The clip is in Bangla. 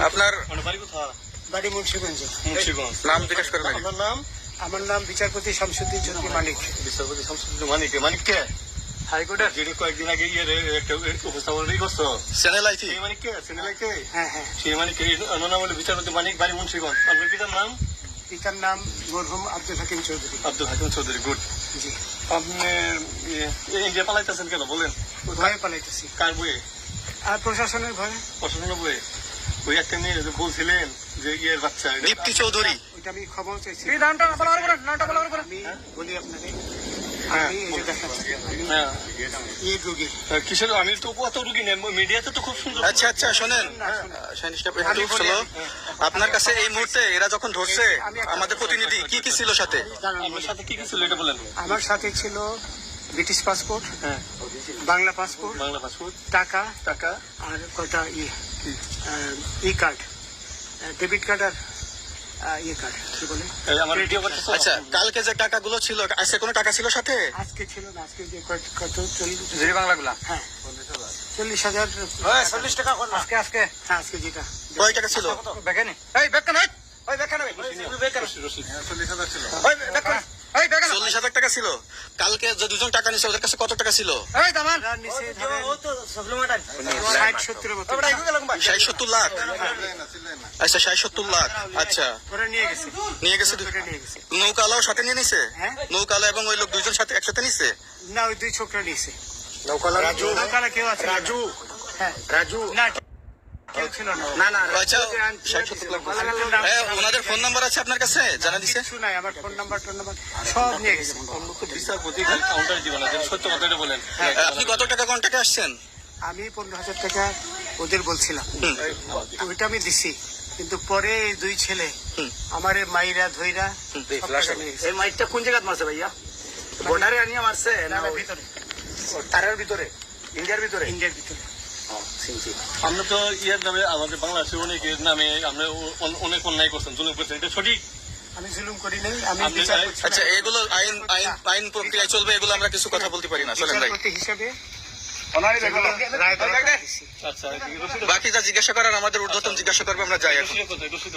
আপনার বাড়ি মুন্সিগঞ্জ। নাম জিজ্ঞেস করেন আগে। আমার নাম বিচারপতি শামসুদ্দিন চৌধুরী মানিক। বিচারপতি শামসুদ্দিন মানিক। মানিক কে? হাইকোর্টের যেটা কয়েকদিন আগে একটা উপস্থাপন করছো চ্যানেল আইছি। সেই মানিক কে? চ্যানেল কে? হ্যাঁ হ্যাঁ। সেই মানিক কে? নাম হলো বিচারপতি মানিক, বাড়ি মুন্সিগঞ্জ। আপনার পিতার নাম? পিতার নাম মরহুম আব্দুল হাকিম চৌধুরী। আব্দুল হাকিম চৌধুরী। গুড। জি। আপনি ইন্ডিয়া পালাইতেছেন কেন বলেন? ভয়ে পালাইতেছি। কার বইয়ে? আর প্রশাসনের ভয়ে। প্রশাসনের বইয়ে? ওই একটা মেয়ে যে বলছিলেন যে ইয়ের বাচ্চা, দীপ্তি চৌধুরী। ওইটা আমি খবর চাইছি। নামটা বলার আমি বলি আপনাকে, হ্যাঁ। আমি এই যে দেখাচ্ছি, আমি হ্যাঁ। এই রোগী। কিসের? আমি তো অত রুগী নেই, মিডিয়াতে তো খুব সুন্দর। আচ্ছা আচ্ছা, শোনেন একটু slow। আপনার কাছে এই মুহূর্তে এরা যখন ধরছে আমাদের প্রতিনিধি কি কি ছিল সাথে? আপনার সাথে কি কি ছিল এটা বলেন। আমার সাথে ছিল ব্রিটিশ পাসপোর্ট, হ্যাঁ, বাংলা পাসপোর্ট, বাংলা পাসপোর্ট, টাকা টাকা, আর কটা ই কার্ড, ডেবিট কার্ড আর ইয়ে কার্ড, কি বলে? এই আমার ভিডিও করতেছো? আচ্ছা, কালকে যে টাকাগুলো ছিল, আজকে কোনো টাকা ছিল সাথে? আজকে ছিল না, আজকে যে কত 40, জিরি বাংলাগুলা। হ্যাঁ 40,000। 40 টাকা কোন আজকে হ্যাঁ আজকে যেটা কয় টাকা ছিল? বেকানি এই বেকানি ওই বেকানি বেকানি রশিদ। 40,000 ছিল ওই বেকানি এই বেকানি 40,000 টাকা ছিল। কালকে যে দুজন টাকা নিছে ওদের কাছে কত টাকা ছিল? এই দামান নিচে ও তো সাপ্লিমেন্টারি 60-70 মতো। 60-70 লাখ। আচ্ছা 60-70 লাখ। আচ্ছা, ওরা নিয়ে গেছে, নিয়ে গেছে। ওটা নিয়ে গেছে। নৌকালাও সাথে নিয়ে নিছে? হ্যাঁ। নৌকালা এবং ওই লোক দুইজন সাথে একসাথে নিছে? না, ওই দুই ছোকরা নিয়েছে। রাজু নৌকালা কেউ আছে? রাজু হ্যাঁ রাজু না, কেউ ছিল না। না না আচ্ছা 60-70 লাখ। ওনাদের ফোন নাম্বার আছে আপনার কাছে? জানা দিছে? কিছু নাই, আমার ফোন নাম্বার সব নিয়ে গেছে। বিচারপতি খালি কাউন্টার দিবেন না, যেটা সত্য কথাটা বলেন। আপনি কত টাকা কন্টাক্টে আসছেন? আমি 15,000 টাকা ওদের বলছিলাম, ওইটা আমি দিছি, কিন্তু পরে এই দুই ছেলে আমার মাইরা ধইরা সব টাকা নিয়ে গেছে। এই মাইকটা কোন জায়গায় মারছে ভাইয়া? বর্ডারে আনিয়া মারছে না না, ভিতরে, তারের ভিতরে, ইন্ডিয়ার ভিতরে? ইন্ডিয়ার ভিতরে। আমরা তো ইয়ের নামে, আমাদের বাংলাদেশের অনেকের নামে আমরা অনেক অন্যায় করছেন, জুলুম করছেন, এটা সঠিক? আমি জুলুম করি নাই, আমি আপনি- বিচার করছি না। আচ্ছা, এগুলো আইন আইন আইন প্রক্রিয়ায় চলবে, এগুলো আমরা কিছু কথা বলতে পারি না। চলেন ভাই, বিচারপতি হিসাবে ওনারই রায় দিছি। আচ্ছা, রশিদ বাকি যা জিজ্ঞাসা করার আমাদের ঊর্ধ্বতন জিজ্ঞাসা করবে, আমরা যাই এখন। কোথায়? রশিদ